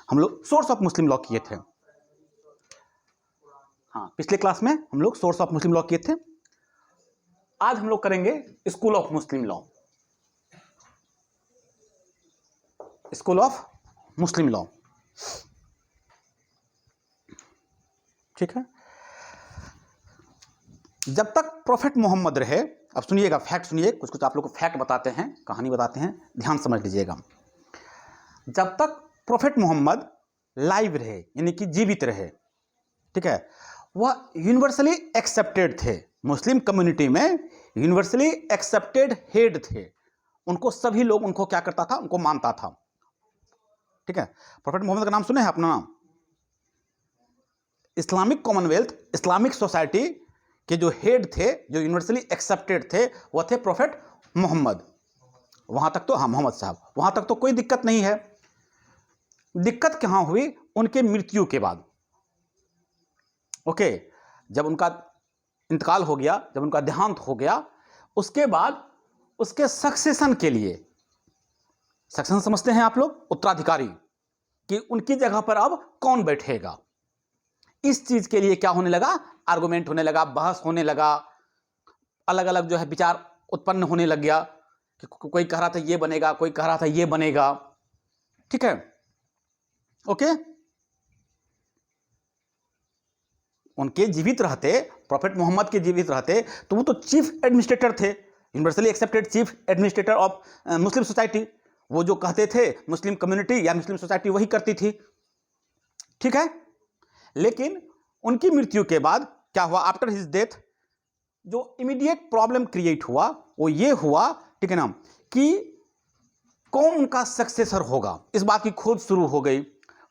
हम लोग source of Muslim law किए थे। हाँ, पिछले क्लास में हम लोग सोर्स ऑफ मुस्लिम लॉ किए थे। आज हम लोग करेंगे school of Muslim law. School of Muslim law, ठीक है। जब तक प्रोफेट मोहम्मद रहे, अब सुनिएगा, फैक्ट सुनिए, कुछ कुछ आप लोग को फैक्ट बताते हैं, कहानी बताते हैं, ध्यान समझ लीजिएगा। जब तक प्रोफेट मोहम्मद लाइव रहे, यानी कि जीवित रहे, ठीक है, वह यूनिवर्सली एक्सेप्टेड थे। मुस्लिम कम्युनिटी में यूनिवर्सली एक्सेप्टेड हेड थे। उनको सभी लोग उनको क्या करता था, उनको मानता था, ठीक है। प्रोफेट मोहम्मद का नाम सुने हैं अपना नाम? इस्लामिक कॉमनवेल्थ, इस्लामिक सोसाइटी के जो हेड थे, जो यूनिवर्सली एक्सेप्टेड थे, वह थे प्रोफेट मोहम्मद। वहां तक तो, हाँ, मोहम्मद साहब, वहां तक तो कोई दिक्कत नहीं है। दिक्कत कहां हुई? उनके मृत्यु के बाद। ओके, जब उनका इंतकाल हो गया, जब उनका देहांत हो गया, उसके बाद उसके सक्सेशन के लिए, सक्सेशन समझते हैं आप लोग, उत्तराधिकारी, कि उनकी जगह पर अब कौन बैठेगा, इस चीज के लिए क्या होने लगा? आर्गुमेंट होने लगा, बहस होने लगा, अलग अलग जो है विचार उत्पन्न होने लग गया कि कोई कह रहा था ये बनेगा, कोई कह रहा था ये बनेगा, ठीक है। ओके, उनके जीवित रहते, प्रोफेट मोहम्मद के जीवित रहते, तो वो तो चीफ एडमिनिस्ट्रेटर थे, universally accepted chief administrator of Muslim society. वो जो कहते थे मुस्लिम कम्युनिटी या मुस्लिम सोसाइटी वही करती थी, ठीक है। लेकिन उनकी मृत्यु के बाद क्या हुआ? आफ्टर हिज डेथ जो इमीडिएट प्रॉब्लम क्रिएट हुआ वो ये हुआ, ठीक है ना, कि कौन उनका सक्सेसर होगा, इस बात की खोज शुरू हो गई।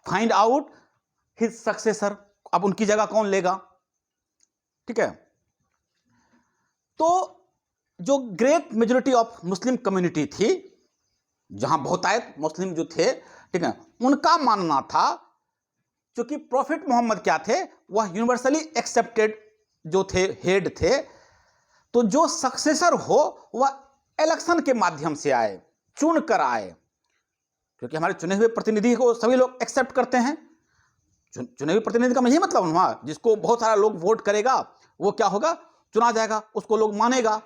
फाइंड आउट हिज सक्सेसर, अब उनकी जगह कौन लेगा, ठीक है। तो जो great majority of Muslim community थी, जहां बहुतायत मुस्लिम जो थे, ठीक है, उनका मानना था, क्योंकि प्रोफेट मोहम्मद क्या थे, वह यूनिवर्सली एक्सेप्टेड जो थे, हेड थे, तो जो सक्सेसर हो वह इलेक्शन के माध्यम से आए, चुन कर आए, क्योंकि हमारे चुने हुए प्रतिनिधि को सभी लोग एक्सेप्ट करते हैं। चुने हुए प्रतिनिधि का यही मतलब हुआ, जिसको बहुत सारा लोग वोट करेगा वो क्या होगा, चुना जाएगा, उसको लोग मानेगा।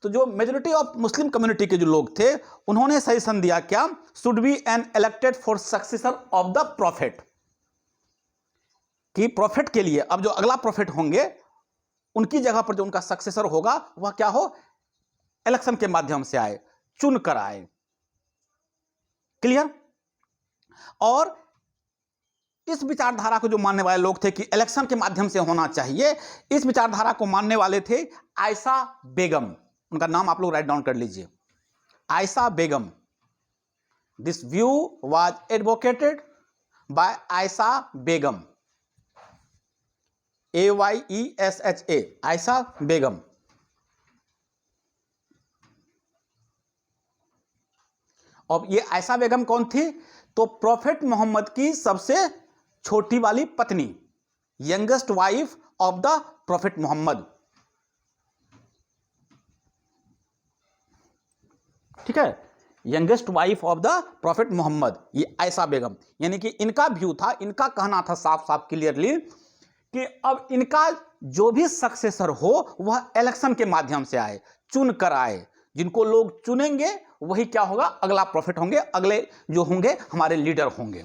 तो जो मेजॉरिटी ऑफ मुस्लिम कम्युनिटी के जो लोग थे, उन्होंने सजेशन दिया क्या, should be an elected for successor of the profit, कि प्रॉफिट के लिए अब जो अगला प्रॉफिट होंगे उनकी जगह पर जो उनका सक्सेसर होगा वह क्या हो, इलेक्शन के माध्यम से आए, चुन कर आए। क्लियर? और इस विचारधारा को जो मानने वाले लोग थे कि इलेक्शन के माध्यम से होना चाहिए, इस विचारधारा को मानने वाले थे आयशा बेगम। उनका नाम आप लोग राइट डाउन कर लीजिए, Ayesha Begum. This view was advocated by Ayesha Begum, AYESHA, Ayesha Begum. अब ये आयशा बेगम कौन थी? तो प्रोफेट मोहम्मद की सबसे छोटी वाली पत्नी, youngest wife of the prophet Mohammad, ठीक है, youngest wife of the prophet Mohammad, ये आयशा बेगम। यानी कि इनका व्यू था, इनका कहना था साफ साफ क्लियरली कि अब इनका जो भी सक्सेसर हो वह इलेक्शन के माध्यम से आए, चुन कर आए। जिनको लोग चुनेंगे वही क्या होगा, अगला प्रॉफिट होंगे, अगले जो होंगे हमारे लीडर होंगे,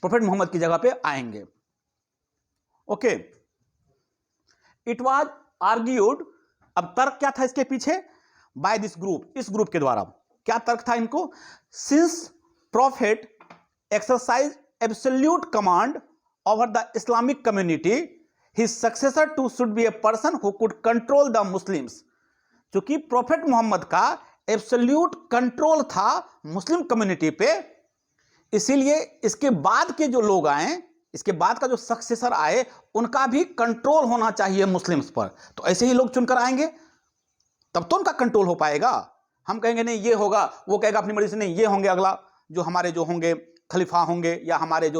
प्रोफेट मोहम्मद की जगह पे आएंगे। ओके, इट वाज आर्ग्यूड, अब तर्क क्या था इसके पीछे, बाय दिस ग्रुप, इस ग्रुप के द्वारा क्या तर्क था इनको, since profit exercise absolute command over the Islamic community, his successor too should be a person who could control the Muslims। क्योंकि प्रोफेट मोहम्मद का एब्सोल्यूट कंट्रोल था मुस्लिम कम्युनिटी पे, इसीलिए इसके बाद के जो लोग आए, इसके बाद का जो सक्सेसर आए, उनका भी कंट्रोल होना चाहिए मुस्लिम्स पर। तो ऐसे ही लोग चुनकर आएंगे, तब तो उनका कंट्रोल हो पाएगा। हम कहेंगे नहीं ये होगा, वो कहेगा अपनी मर्जी से नहीं ये होंगे, अगला जो हमारे जो होंगे खलीफा होंगे या हमारे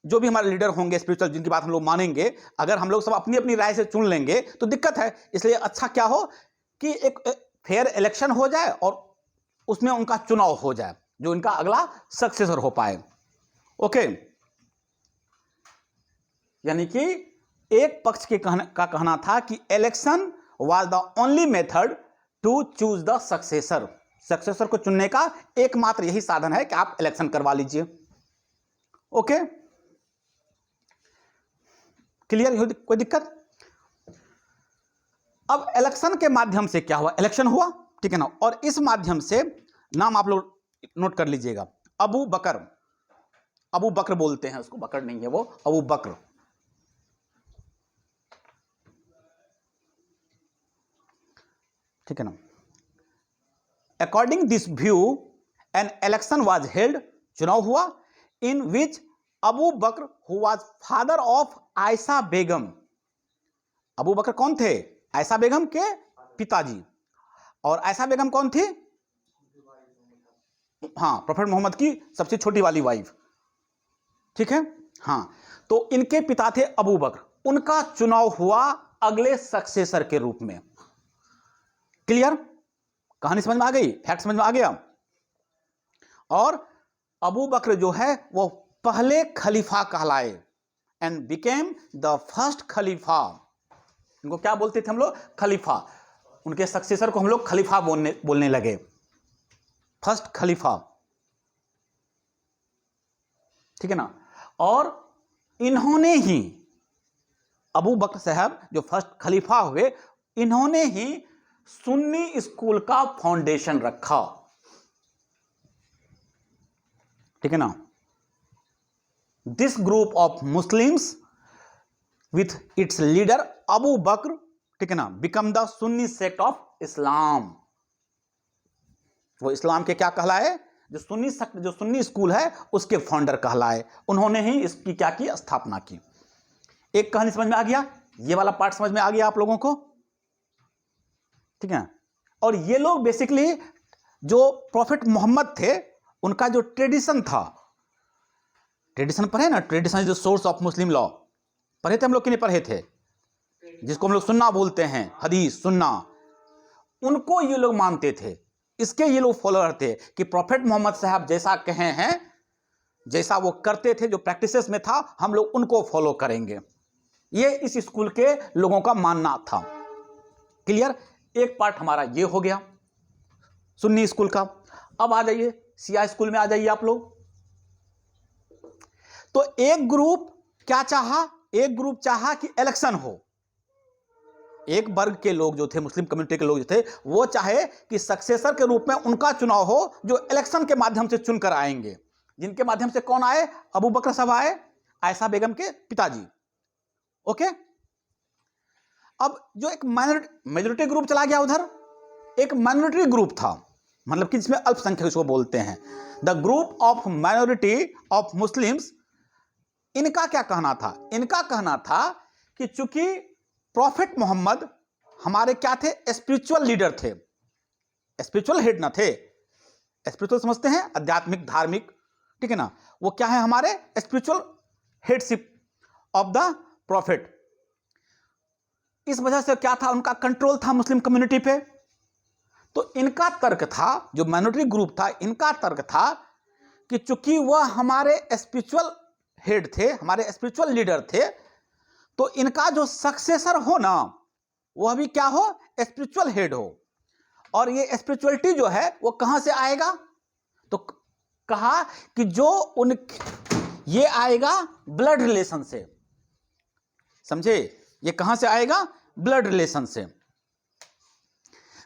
जो भी हमारे लीडर होंगे स्पिरिचुअल, जिनकी बात हम लोग मानेंगे, अगर हम लोग सब अपनी अपनी राय से चुन लेंगे तो दिक्कत है। इसलिए अच्छा क्या हो कि एक फेयर इलेक्शन हो जाए और उसमें उनका चुनाव हो जाए, जो इनका अगला सक्सेसर हो पाए। ओके, यानी कि एक पक्ष के का कहना था कि election was the only method to choose the successor. Successor को चुनने का एकमात्र यही साधन है कि आप इलेक्शन करवा लीजिए। Okay, clear? कोई दिक्कत? अब इलेक्शन के माध्यम से क्या हुआ? इलेक्शन हुआ, ठीक है ना, और इस माध्यम से नाम आप लोग नोट कर लीजिएगा, अबू बकर। अबू बकर बोलते हैं उसको, बकर नहीं है वो, अबू बकर। ठीक है ना। According this view an election was held, चुनाव हुआ, in which Abu Bakr who was father of Ayesha Begum. Abu Bakr कौन थे? आयशा बेगम के पिताजी। और आयशा बेगम कौन थी? हाँ, प्रॉफेट मोहम्मद की सबसे छोटी वाली वाइफ। ठीक है, हाँ, तो इनके पिता थे अबू बकर। उनका चुनाव हुआ अगले सक्सेसर के रूप में। क्लियर? कहानी समझ में आ गई? फैक्ट समझ में आ गया? और अबू बकर जो है वो पहले खलीफा कहलाए एंड बिकेम द फर्स्ट खलीफा। इनको क्या बोलते थे हम लोग? खलीफा। उनके सक्सेसर को हम लोग खलीफा बोलने लगे, फर्स्ट खलीफा। ठीक है ना। और इन्होंने ही, अबू बकर साहब जो फर्स्ट खलीफा हुए, इन्होंने ही सुन्नी स्कूल का फाउंडेशन रखा। ठीक है ना। This group of Muslims with its leader Abu Bakr, ठीक है ना, become the Sunni sect of Islam. वो इस्लाम के क्या कहलाए? जो सुन्नी स्कूल है उसके फाउंडर कहलाए। उन्होंने ही इसकी क्या की? स्थापना की। एक कहानी समझ में आ गया? ये वाला पार्ट समझ में आ गया आप लोगों को? ठीक है। और ये लोग बेसिकली जो प्रॉफेट मोहम्मद थे, उनका जो ट्रेडिशन था, ट्रेडिशन पढ़े ना, tradition is the source of Muslim law, पढ़े थे हम लोग कि नहीं पढ़े थे? जिसको हम लोग सुन्ना बोलते हैं, हदीस सुन्ना, उनको ये लोग मानते थे। इसके ये लोग फॉलोअर थे कि प्रॉफेट मोहम्मद साहब जैसा कहे हैं, जैसा वो करते थे, जो प्रैक्टिसेस में था, हम लोग उनको फॉलो करेंगे। ये इस स्कूल के लोगों का मानना था। क्लियर? एक पार्ट हमारा ये हो गया सुन्नी स्कूल का। अब आ जाइए शिया स्कूल में, आ जाइए आप लोग। तो एक ग्रुप क्या चाहा? एक ग्रुप चाहा कि इलेक्शन हो। एक वर्ग के लोग जो थे, मुस्लिम कम्युनिटी के लोग जो थे, वो चाहे कि सक्सेसर के रूप में उनका चुनाव हो, जो इलेक्शन के माध्यम से चुनकर आएंगे। जिनके माध्यम से कौन आए? अबू बकर साहब आए, आयशा बेगम के पिताजी। ओके। अब जो एक मेजोरिटी ग्रुप चला गया उधर, एक माइनॉरिटी ग्रुप था, मतलब कि जिसमें अल्पसंख्यक इसको बोलते हैं, the group of minority of Muslims. इनका क्या कहना था? इनका कहना था कि चूंकि प्रॉफेट मोहम्मद हमारे क्या थे? स्पिरिचुअल लीडर थे, स्पिरिचुअल हेड ना थे। स्पिरिचुअल समझते हैं? आध्यात्मिक, धार्मिक। ठीक है ना। वो क्या है? हमारे spiritual headship of the prophet. इस वजह से क्या था? उनका कंट्रोल था मुस्लिम कम्युनिटी पे। तो इनका तर्क था, जो माइनॉरिटी ग्रुप था, इनका तर्क था कि चूंकि वह हमारे स्पिरिचुअल हेड थे, हमारे स्पिरिचुअल लीडर थे, तो इनका जो सक्सेसर हो ना, वह भी क्या हो? स्पिरिचुअल हेड हो। और ये स्पिरिचुअलिटी जो है वो कहां से आएगा? तो कहा कि जो ये आएगा ब्लड रिलेशन से। समझे? ये कहां से आएगा? ब्लड रिलेशन से।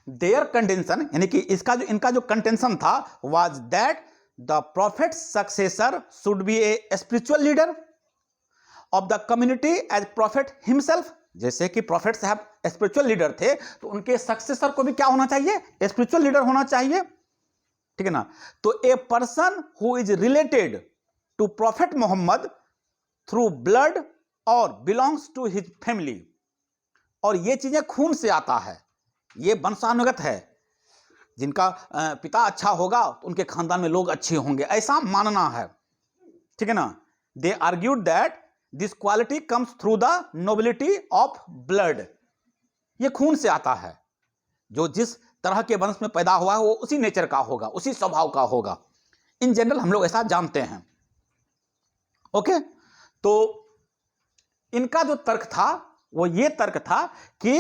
देयर कंटेंशन, यानी कि इनका जो कंटेंशन था, was that the prophet successor should be a spiritual leader of the community as prophet himself. जैसे कि प्रॉफेट साहब स्पिरिचुअल लीडर थे, तो उनके सक्सेसर को भी क्या होना चाहिए? स्पिरिचुअल लीडर होना चाहिए। ठीक है ना। तो a person who is related to prophet Mohammad through blood और बिलोंग्स टू हिज फैमिली। और ये चीजें खून से आता है, ये वंशानुगत है। जिनका पिता अच्छा होगा तो उनके खानदान में लोग अच्छे होंगे, ऐसा मानना है। ठीक है ना। They argued that this quality comes through the nobility of blood. ये खून से आता है, जो जिस तरह के वंश में पैदा हुआ है वो उसी नेचर का होगा, उसी स्वभाव का होगा। इन जनरल हम लोग ऐसा जानते हैं। ओके, तो इनका जो तर्क था वो ये तर्क था कि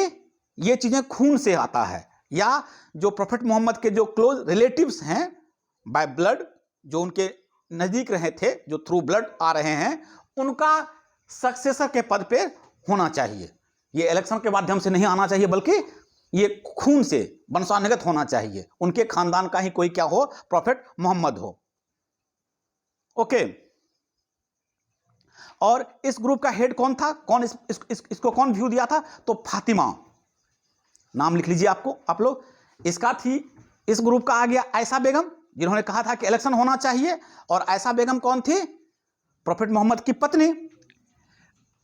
ये चीजें खून से आता है, या जो प्रोफेट मोहम्मद के जो क्लोज रिलेटिव्स हैं बाय ब्लड, जो उनके नजदीक रहे थे, जो थ्रू ब्लड आ रहे हैं, उनका सक्सेसर के पद पे होना चाहिए। ये इलेक्शन के माध्यम से नहीं आना चाहिए, बल्कि ये खून से वंशानुगत होना चाहिए, उनके खानदान का ही कोई क्या हो, प्रोफेट मोहम्मद हो। ओके, और इस ग्रुप का हेड कौन था, कौन इसको कौन व्यू दिया था, तो फातिमा, नाम लिख लीजिए आप लोग, इसका थी। इस ग्रुप का आ गया आयशा बेगम, जिन्होंने कहा था कि इलेक्शन होना चाहिए। और आयशा बेगम कौन थी, प्रोफेट मोहम्मद की पत्नी,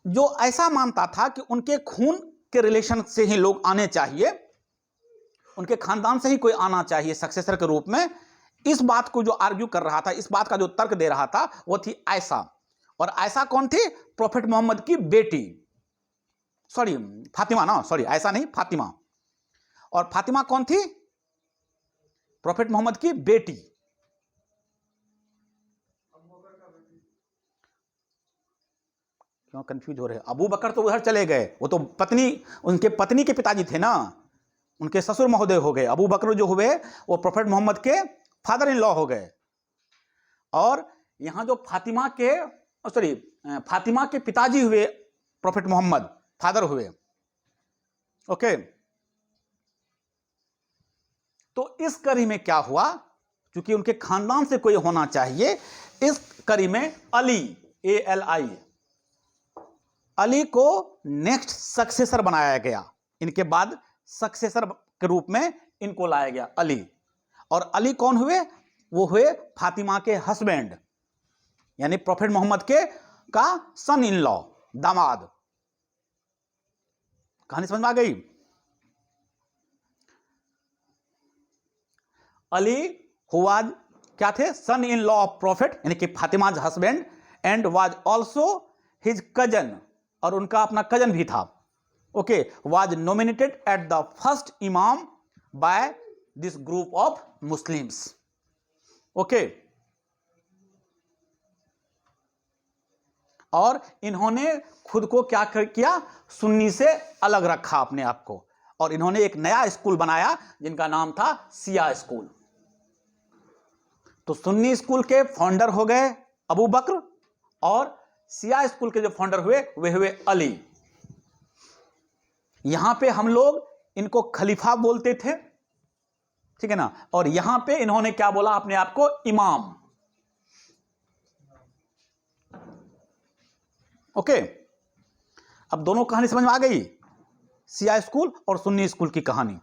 जो ऐसा मानता था कि उनके खून के रिलेशन से ही लोग आने चाहिए, उनके खानदान से ही कोई आना चाहिए सक्सेसर के रूप में। इस बात को जो आर्ग्यू कर रहा था, इस बात का जो तर्क दे रहा था, वो थी आयशा। और आयशा कौन थी, प्रोफेट मोहम्मद की बेटी, सॉरी फातिमा ना, सॉरी आयशा नहीं, फातिमा। और फातिमा कौन थी, प्रोफेट मोहम्मद की बेटी। क्यों कंफ्यूज हो रहे हैं, अबू बकर तो उधर चले गए, वो तो पत्नी, उनके पत्नी के पिताजी थे ना, उनके ससुर महोदय हो गए। अबू बकर जो हुए वो प्रोफेट मोहम्मद के फादर इन लॉ हो गए। और यहां जो फातिमा के पिताजी हुए, प्रोफेट मोहम्मद फादर हुए। ओके, तो इस कड़ी में क्या हुआ, क्योंकि उनके खानदान से कोई होना चाहिए, इस कड़ी में अली, ALI, अली को नेक्स्ट सक्सेसर बनाया गया। इनके बाद सक्सेसर के रूप में इनको लाया गया अली। और अली कौन हुए, वो हुए फातिमा के हस्बैंड, यानी प्रोफेट मोहम्मद के का सन इन लॉ, दामाद। कहानी समझ में आ गई। अली हुआ क्या थे, son in law of prophet, यानी कि Fatima's husband, and was also his cousin, और उनका अपना कजन भी था। Okay, was nominated at the first imam by this group of Muslims. Okay, और इन्होंने खुद को क्या किया, सुन्नी से अलग रखा अपने आप को, और इन्होंने एक नया स्कूल बनाया जिनका नाम था शिया स्कूल। तो सुन्नी स्कूल के फाउंडर हो गए अबू बकर, और शिया स्कूल के जो फाउंडर हुए वे हुए अली। यहां पे हम लोग इनको खलीफा बोलते थे, ठीक है ना, और यहां पे इन्होंने क्या बोला अपने आप को, इमाम। ओके, अब दोनों कहानी समझ में आ गई, शिया स्कूल और सुन्नी स्कूल की कहानी।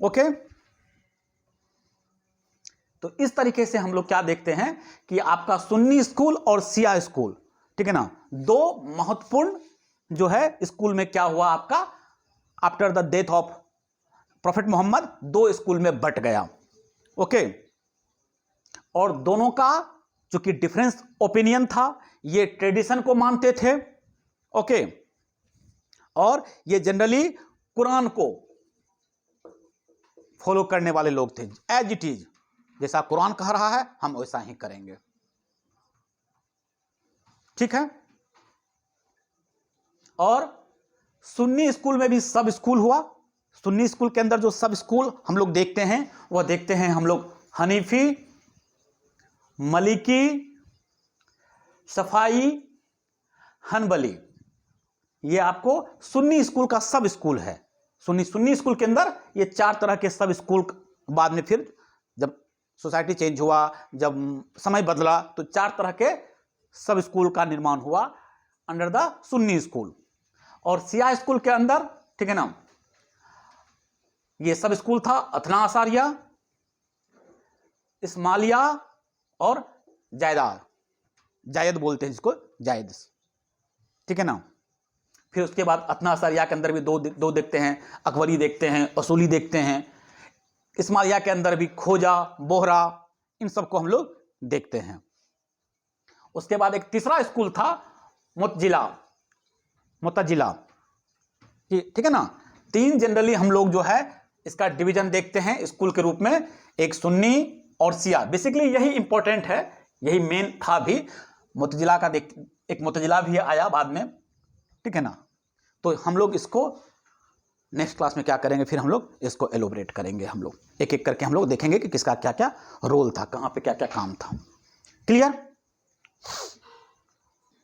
ओके, तो इस तरीके से हम लोग क्या देखते हैं कि आपका सुन्नी स्कूल और शिया स्कूल, ठीक है ना, दो महत्वपूर्ण जो है स्कूल में क्या हुआ आपका, after the death of prophet Mohammad दो स्कूल में बट गया। ओके, और दोनों का चूंकि डिफरेंस ओपिनियन था, ये ट्रेडिशन को मानते थे। ओके, और ये जनरली कुरान को फॉलो करने वाले लोग थे, एज इट इज, जैसा कुरान कह रहा है हम वैसा ही करेंगे। ठीक है, और सुन्नी स्कूल में भी सब स्कूल हुआ। सुन्नी स्कूल के अंदर जो सब स्कूल हम लोग देखते हैं, वह देखते हैं हम लोग हनीफी, मलिकी, सफाई, हनबली। ये आपको सुन्नी स्कूल का सब स्कूल है। सुन्नी स्कूल के अंदर ये चार तरह के सब स्कूल, बाद में फिर जब सोसाइटी चेंज हुआ, जब समय बदला, तो चार तरह के सब स्कूल का निर्माण हुआ अंडर द सुन्नी स्कूल। और शिया स्कूल के अंदर, ठीक है ना, ये सब स्कूल था अथना असारिया, इस्मालिया और जायद बोलते हैं जिसको, जायद, ठीक है ना। फिर उसके बाद अथना असारिया के अंदर भी दो देखते हैं, अकबरी देखते हैं, असूली देखते हैं। इस्मालिया के अंदर भी खोजा, बोहरा, इन सबको हम लोग देखते हैं। उसके बाद एक तीसरा स्कूल था मुतजिला, ठीक है ना। तीन जनरली हम लोग जो है इसका डिवीजन देखते हैं स्कूल के रूप में, एक सुन्नी और शिया। बेसिकली यही इंपॉर्टेंट है, यही मेन था भी। मुतजिला का एक मुतजिला भी आया बाद में, ठीक है ना। तो हम लोग इसको नेक्स्ट क्लास में क्या करेंगे, फिर हम लोग इसको एलोबरेट करेंगे, हम लोग एक एक करके हम लोग देखेंगे कि किसका क्या क्या रोल था, कहाँ पे क्या क्या काम था। क्लियर।